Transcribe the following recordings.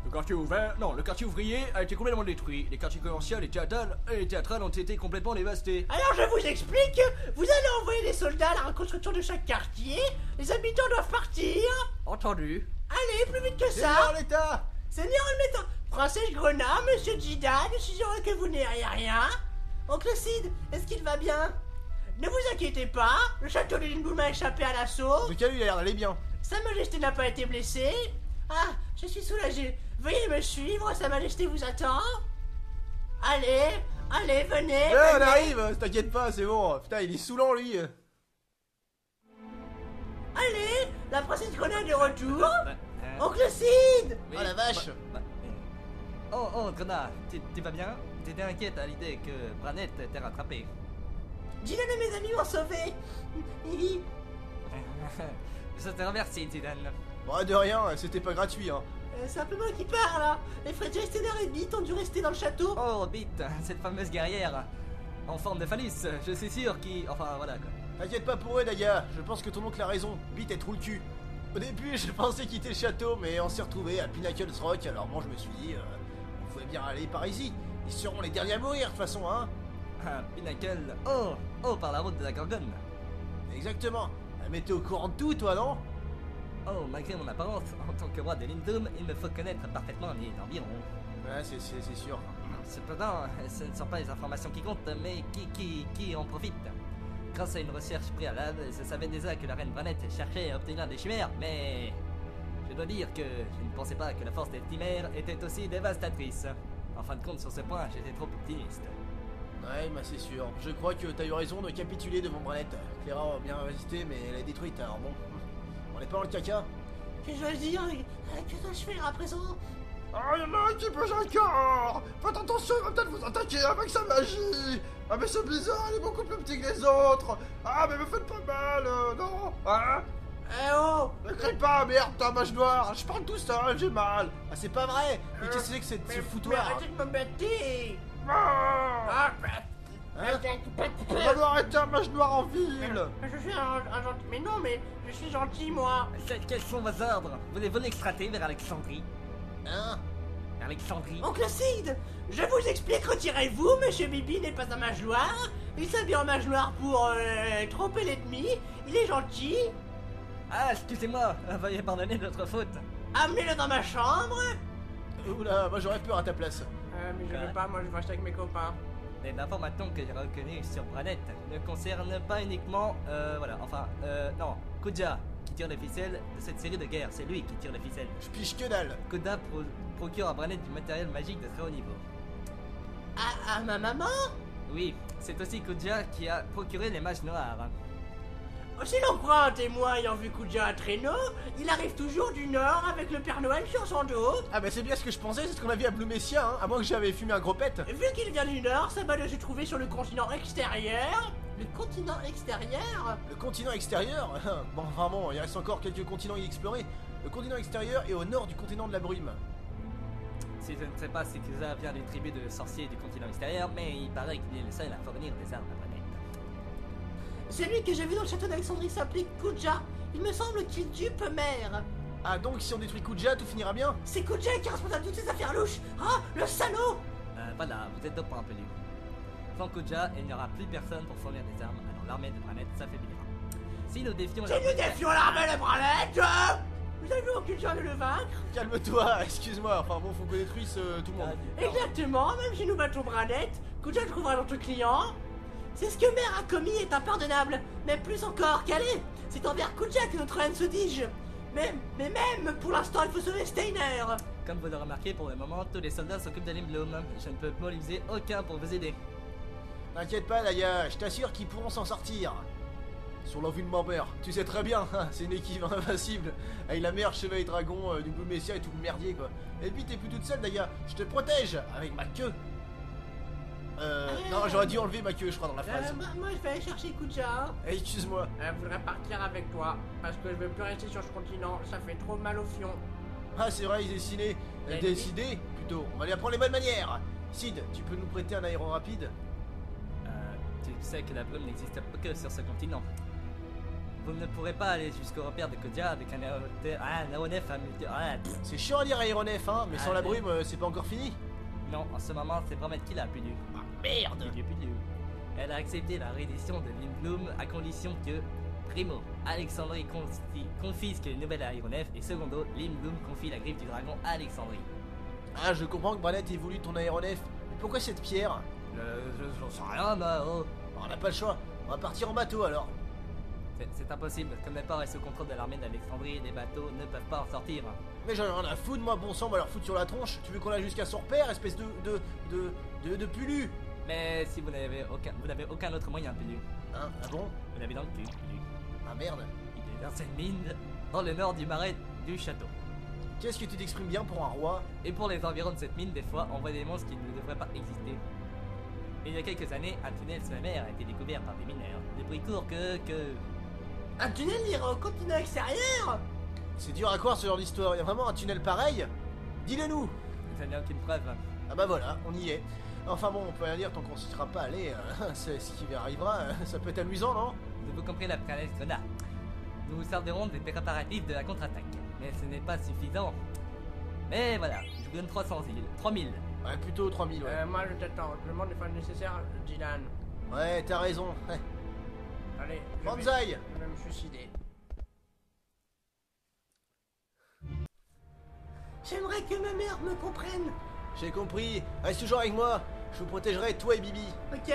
Le quartier ouvert, non, le quartier ouvrier a été complètement détruit. Les quartiers commerciaux et théâtrales ont été complètement dévastés. Alors je vous explique, vous allez envoyer des soldats à la reconstruction de chaque quartier, les habitants doivent partir. Entendu. Allez, plus vite que ça. Seigneur l'État! Seigneur le médecin, Princesse Grenat, Monsieur Jidad, je suis heureux que vous n'ayez rien. Oncle Sid, est-ce qu'il va bien? Ne vous inquiétez pas, le château de Lindblum a échappé à l'assaut. Le cas lui il a l'air d'aller bien. Sa Majesté n'a pas été blessée. Ah, je suis soulagé. Veuillez me suivre, Sa Majesté vous attend. Allez, allez, venez. Ouais, on venez. arrive, t'inquiète pas, c'est bon. Putain, il est saoulant lui. Allez, la Princesse Grenat est de retour. Hein? Oncle Sid. Oui, Oh la vache. Oh, Grenat, tu vas bien? T'étais inquiète à l'idée que Branette t'ait rattrapé. Dylan et mes amis m'ont sauvé. Je te remercie, Dylan. Bon, de rien, c'était pas gratuit, hein. C'est un peu moi qui parle, hein. Les frères Jester et Beat ont dû rester dans le château. Oh, Beat, cette fameuse guerrière en forme de phallus, je suis sûr qu'il... Enfin, voilà, quoi. T'inquiète pas pour eux, Daya. Je pense que ton oncle a raison. Bite est trou le cul. Au début, je pensais quitter le château, mais on s'est retrouvé à Pinnacles Rock, alors moi je me suis dit, il faut bien aller par ici. Ils seront les derniers à mourir, de toute façon, hein. Ah, Pinnacle. Oh, par la route de la Gorgone. Exactement. Mais t'es au courant de tout, toi, non? Oh, malgré mon apparence, en tant que roi de Lindum, il me faut connaître parfaitement les environs. Ouais, c'est sûr. Cependant, ce ne sont pas les informations qui comptent, mais qui en profitent. Grâce à une recherche préalable, je savais déjà que la reine Branette cherchait à obtenir des chimères, mais... Je dois dire que je ne pensais pas que la force des chimères était aussi dévastatrice. En fin de compte, sur ce point, j'étais trop optimiste. Ouais, bah c'est sûr. Je crois que t'as eu raison de capituler devant Branette. Clara a bien résisté, mais elle est détruite, alors bon. On n'est pas dans le caca. Que je dois dire? Que dois-je faire à présent? Ah, y'en a un qui bouge encore! Faites attention, il va peut-être vous attaquer avec sa magie! Ah, mais c'est bizarre, il est beaucoup plus petit que les autres! Ah, mais me faites pas mal, non? Hein? Eh oh! Ne crie pas, merde, t'as un mage noir! Je parle tout seul, j'ai mal! Ah, c'est pas vrai. Mais qu'est-ce que c'est que ce Mais foutoir? arrêtez de m'embêter! Ah! Ah, Hein? On va devoir arrêter un mage noir en ville! je suis un gentil... Mais non, mais je suis gentil, moi! Quels sont vos ordres? Voulez-vous l'extrater vers Alexandrie? Hein? Alexandrie? Oncle Sid, je vous explique, retirez-vous, Monsieur Bibi n'est pas un mage noir. Il s'habille en mage noir pour tromper l'ennemi. Il est gentil. Ah, excusez-moi, veuillez pardonner notre faute. Amenez-le dans ma chambre. Oula, moi j'aurais peur à ta place. Mais je veux pas, moi je vais acheter avec mes copains. Les informations que j'ai reconnues sur Branette ne concernent pas uniquement, non, Kuja, qui tire les ficelles de cette série de guerre, c'est lui qui tire les ficelles. Je piche que dalle. Kuja procure à Branette du matériel magique de très haut niveau. À ma maman? Oui, c'est aussi Kuja qui a procuré les mages noirs. Si l'on croit un témoin ayant vu Kuja à traîneau, il arrive toujours du nord avec le Père Noël sur son dos. Ah bah c'est bien ce que je pensais, c'est ce qu'on a vu à Blue Messia, hein, à moins que j'avais fumé un gros pet. Vu qu'il vient du nord, ça va de se trouver sur le continent extérieur. Le continent extérieur? Le continent extérieur bon, enfin bon, il reste encore quelques continents à y explorer. Le continent extérieur est au nord du continent de la brume. Si je ne sais pas si Kuja vient d'une tribu de sorciers du continent extérieur, mais il paraît qu'il est le seul à fournir des armes à Branette. Celui que j'ai vu dans le château d'Alexandrie s'appelait Kuja. Il me semble qu'il dupe mère. Ah donc si on détruit Kuja, tout finira bien? C'est Kuja qui est responsable de toutes ces affaires louches. Ah, le salaud! Voilà, vous êtes au point pelu. Sans Kuja, il n'y aura plus personne pour fournir des armes, alors l'armée de Branette s'affaiblira. Si nous défions Si nous défions l'armée de Branette, vous avez aucune chance de le vaincre? Calme-toi, excuse-moi, enfin bon, faut qu'on détruise tout le monde. Exactement, même si nous battons Branette, Kuja trouvera notre client. C'est ce que Mère a commis est impardonnable, mais plus encore qu'elle c'est envers Kuja que notre haine se dige. Mais même, pour l'instant, il faut sauver Steiner. Comme vous le remarquez, pour le moment, tous les soldats s'occupent de Lindblum. Je ne peux mobiliser aucun pour vous aider. T'inquiète pas, Daya, je t'assure qu'ils pourront s'en sortir. Sur l'envie de ma mère, tu sais très bien, c'est une équipe invincible. Avec la mère chevalier dragon du Blue Messia et tout le merdier quoi. Et puis t'es plus toute seule, Daya, je te protège avec ma queue. Non, j'aurais dû enlever ma queue, je crois, dans la phrase. Moi, je vais aller chercher Kuja. Eh, excuse-moi. Je voudrais partir avec toi, parce que je veux plus rester sur ce continent, ça fait trop mal au fion. Ah, c'est vrai, il est dessiné. Décidé, plutôt. On va lui apprendre les bonnes manières. Sid, tu peux nous prêter un aéro rapide? Tu sais que la brume n'existe pas que sur ce continent. vous ne pourrez pas aller jusqu'au repère de Kodia avec un aéronef à multi... Ah, C'est chiant à dire aéronef, hein, mais sans la brume, c'est pas encore fini. non, en ce moment, c'est Bromette qui l'a Pudu. Ah, merde. Pudu. Elle a accepté la réédition de Lindblum à condition que, primo, Alexandrie confisque les nouvelles aéronefs et secondo, Lindblum confie la griffe du dragon à Alexandrie. Ah, je comprends que Branette ait voulu ton aéronef. Mais pourquoi cette pierre? J'en sais rien, bah oh. On n'a pas le choix. On va partir en bateau alors. C'est impossible, comme le port est sous contrôle de l'armée d'Alexandrie, les bateaux ne peuvent pas en sortir. Mais j'en ai rien à foutre, moi, bon sang, on va leur foutre sur la tronche. Tu veux qu'on aille jusqu'à son repère, espèce de pulu? Mais si vous n'avez aucun autre moyen, Pudu. Hein? Ah bon? Vous l'avez dans le cul, Pudu. Ah merde. Il est dans cette mine, dans le nord du marais du château. Qu'est-ce que tu t'exprimes bien pour un roi? Et pour les environs de cette mine, des fois, on voit des monstres qui ne devraient pas exister. Et il y a quelques années, un tunnel sous la mer a été découvert par des mineurs. Des bruits courts que... Un tunnel ira au continent extérieur? C'est dur à croire ce genre d'histoire. Y a vraiment un tunnel pareil? Dis-le-nous. Ça n'a aucune preuve. Ah bah voilà, on y est. Enfin bon, on peut rien dire tant qu'on s'y sera pas allé. C'est ce qui arrivera. Ça peut être amusant, non? Vous comprenez la planète Grenat. Nous vous servirons des préparatifs de la contre-attaque. Mais ce n'est pas suffisant. Mais voilà, je vous donne 300 îles. 3000. Ouais, plutôt 3000, ouais. Moi je t'attends, je demande les fois nécessaires, Dylan. Ouais, t'as raison. Allez, Banzai! Je vais me suicider. J'aimerais que ma mère me comprenne. J'ai compris. Reste toujours avec moi. Je vous protégerai, toi et Bibi. Ok?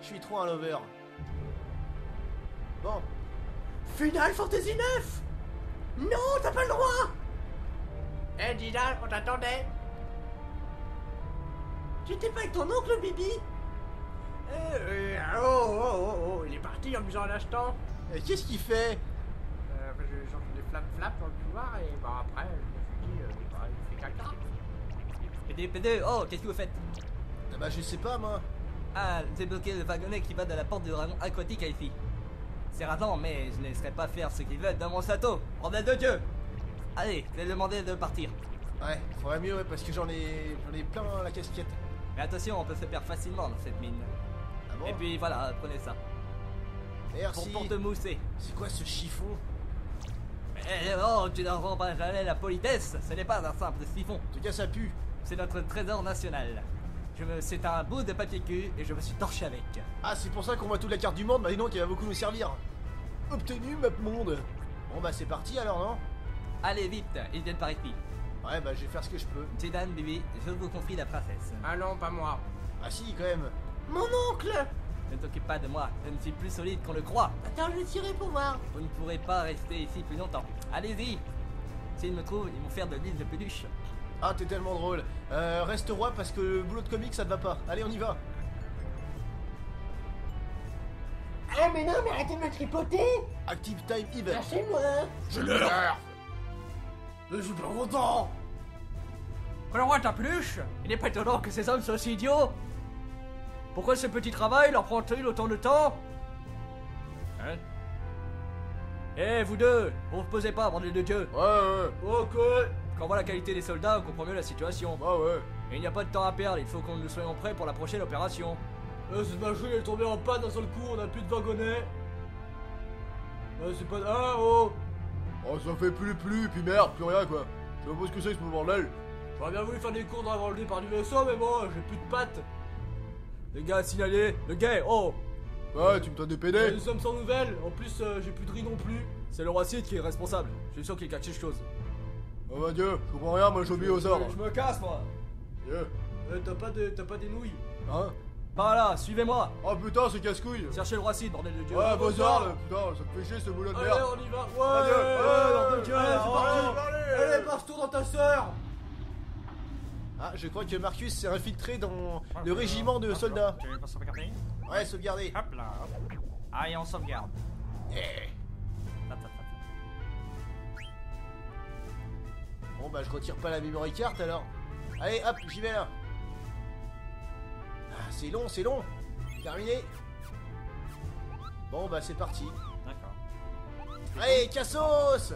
Je suis trop un lover. Bon. Final Fantasy 9. Non, t'as pas le droit. Eh Dylan, on t'attendait. J'étais pas avec ton oncle Bibi? Oh, il est parti en me disant l'instant. Qu'est-ce qu'il fait? J'ai changé des flap dans le couloir et bah après je me suis dit, il fait caca. PD, oh, qu'est-ce que vous faites? Ah bah je sais pas moi. Ah, j'ai bloqué le wagonnet qui va de la porte du dragon aquatique à ici. C'est ratant, mais je ne laisserai pas faire ce qu'ils veulent dans mon château. Bordel de Dieu! Allez, je vais demander de partir. Ouais, faudrait mieux, ouais, parce que j'en ai plein la casquette. Mais attention, on peut se perdre facilement dans cette mine. Ah bon? Et puis voilà, prenez ça. Merci. Pour te mousser. C'est quoi ce chiffon? Oh, tu n'en pas jamais la politesse. Ce n'est pas un simple siphon. En tout cas, ça pue. C'est notre trésor national. C'est un bout de papier cul et je me suis torché avec. Ah, c'est pour ça qu'on voit toute la carte du monde. Bah dis donc, il va beaucoup nous servir. Obtenu, map monde. Bon bah c'est parti alors, non? Allez vite, ils viennent par ici. Ouais, bah je vais faire ce que je peux. Zidane, Bibi, je vous confie la princesse. Ah non, pas moi. Ah si, quand même. Mon oncle. Ne t'occupe pas de moi, je ne suis plus solide qu'on le croit. Attends, je vais tirer pour voir. Vous ne pourrez pas rester ici plus longtemps. Allez-y. S'ils me trouvent, ils vont faire de l'île de peluche. Ah, t'es tellement drôle. Reste roi parce que le boulot de comique ça te va pas. Allez, on y va. Ah mais non, mais arrêtez de me tripoter. Active time event. Lâchez-moi. Je l'heure. Je suis pas content. Alors moi ta peluche? Il n'est pas étonnant que ces hommes soient aussi idiots. Pourquoi ce petit travail leur prend-il autant de temps? Hein? Eh vous deux, vous vous posez pas, bordel de Dieu. Ouais. Ok. Quand on voit la qualité des soldats, on comprend mieux la situation. Bah ouais. Et il n'y a pas de temps à perdre, il faut que nous soyons prêts pour la prochaine opération. Cette machine est tombée en panne d'un seul coup, on n'a plus de wagonnet. C'est pas... Ah oh. Oh, ça fait plus, puis merde, plus rien quoi. Je sais pas ce que c'est ce bordel. J'aurais bien voulu faire des cours avant le départ du vaisseau, mais bon, j'ai plus de pattes. Les gars, signalez, le gay, oh. Ouais, tu me donnes des PD. Nous sommes sans nouvelles, en plus j'ai plus de riz non plus. C'est le roi Cid qui est responsable, je suis sûr qu'il cache quelque chose. Oh bah Dieu, je comprends rien, moi j'obéis aux ordres. Je me casse moi. Dieu. T'as pas des nouilles? Hein? Par là, suivez-moi. Oh putain, c'est casse-couille. Cherchez le roi Cid, bordel de Dieu. Ouais, vos ordres, putain, ça me fait chier ce boulot de Allez, merde. on y va. Ouais, Adieu. Ouais, bordel de Dieu, c'est parti. Allez, passe-toi dans ta sœur. Ah, je crois que Marcus s'est infiltré dans le régiment de soldats. Tu veux pas sauvegarder? Ouais, sauvegarder. Hop là, hop. Allez, on sauvegarde. Eh. Bon bah je retire pas la memory card alors. Allez hop, j'y vais là. Ah, c'est long. Terminé. Bon bah c'est parti. D'accord. Allez, Cassos.